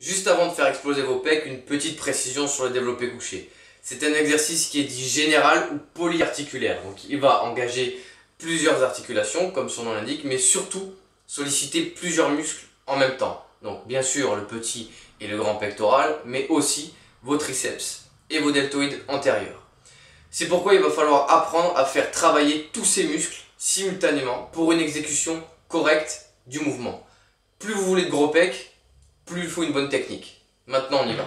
Juste avant de faire exploser vos pecs, une petite précision sur le développé couché. C'est un exercice qui est dit général ou polyarticulaire. Donc il va engager plusieurs articulations, comme son nom l'indique, mais surtout solliciter plusieurs muscles en même temps. Donc bien sûr le petit et le grand pectoral, mais aussi vos triceps et vos deltoïdes antérieurs. C'est pourquoi il va falloir apprendre à faire travailler tous ces muscles simultanément pour une exécution correcte du mouvement. Plus vous voulez de gros pecs, plus il faut une bonne technique. Maintenant on y va.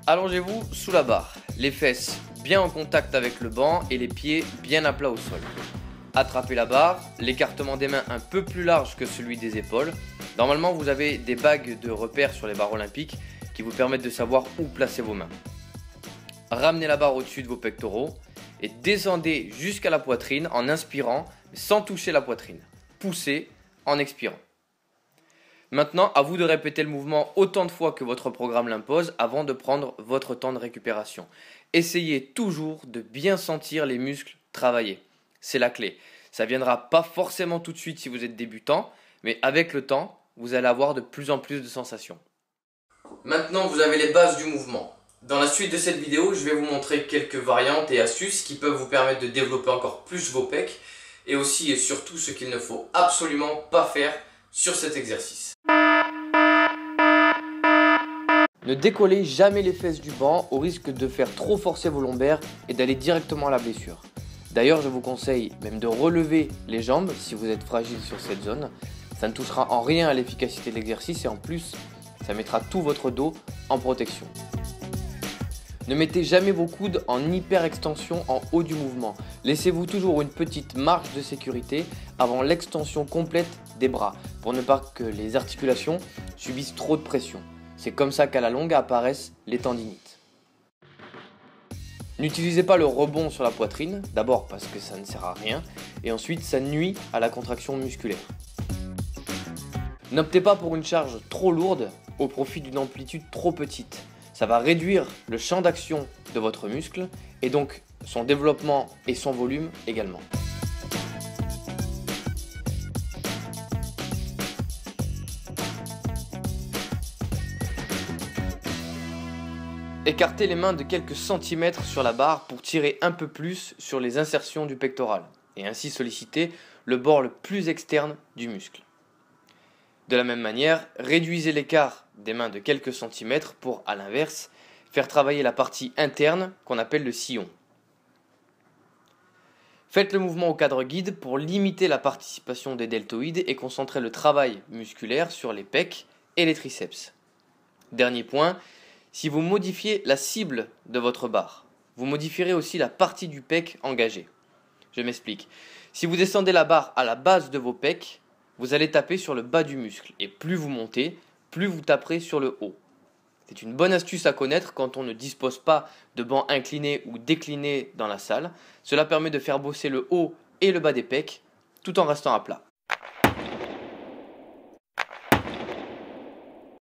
Allongez-vous sous la barre, les fesses bien en contact avec le banc et les pieds bien à plat au sol. Attrapez la barre, l'écartement des mains un peu plus large que celui des épaules. Normalement vous avez des bagues de repères sur les barres olympiques qui vous permettent de savoir où placer vos mains. Ramenez la barre au-dessus de vos pectoraux et descendez jusqu'à la poitrine en inspirant sans toucher la poitrine. Poussez en expirant. Maintenant, à vous de répéter le mouvement autant de fois que votre programme l'impose avant de prendre votre temps de récupération. Essayez toujours de bien sentir les muscles travailler. C'est la clé. Ça ne viendra pas forcément tout de suite si vous êtes débutant, mais avec le temps, vous allez avoir de plus en plus de sensations. Maintenant, vous avez les bases du mouvement. Dans la suite de cette vidéo, je vais vous montrer quelques variantes et astuces qui peuvent vous permettre de développer encore plus vos pecs et aussi et surtout ce qu'il ne faut absolument pas faire sur cet exercice. Ne décollez jamais les fesses du banc au risque de faire trop forcer vos lombaires et d'aller directement à la blessure. D'ailleurs, je vous conseille même de relever les jambes si vous êtes fragile sur cette zone. Ça ne touchera en rien à l'efficacité de l'exercice et en plus, ça mettra tout votre dos en protection. Ne mettez jamais vos coudes en hyper-extension en haut du mouvement. Laissez-vous toujours une petite marge de sécurité avant l'extension complète des bras pour ne pas que les articulations subissent trop de pression. C'est comme ça qu'à la longue apparaissent les tendinites. N'utilisez pas le rebond sur la poitrine, d'abord parce que ça ne sert à rien et ensuite ça nuit à la contraction musculaire. N'optez pas pour une charge trop lourde au profit d'une amplitude trop petite. Ça va réduire le champ d'action de votre muscle et donc son développement et son volume également. Écartez les mains de quelques centimètres sur la barre pour tirer un peu plus sur les insertions du pectoral et ainsi solliciter le bord le plus externe du muscle. De la même manière, réduisez l'écart des mains de quelques centimètres pour, à l'inverse, faire travailler la partie interne qu'on appelle le sillon. Faites le mouvement au cadre guide pour limiter la participation des deltoïdes et concentrer le travail musculaire sur les pecs et les triceps. Dernier point, si vous modifiez la cible de votre barre, vous modifierez aussi la partie du pec engagée. Je m'explique. Si vous descendez la barre à la base de vos pecs, vous allez taper sur le bas du muscle et plus vous montez, plus vous taperez sur le haut. C'est une bonne astuce à connaître quand on ne dispose pas de banc incliné ou décliné dans la salle. Cela permet de faire bosser le haut et le bas des pecs tout en restant à plat.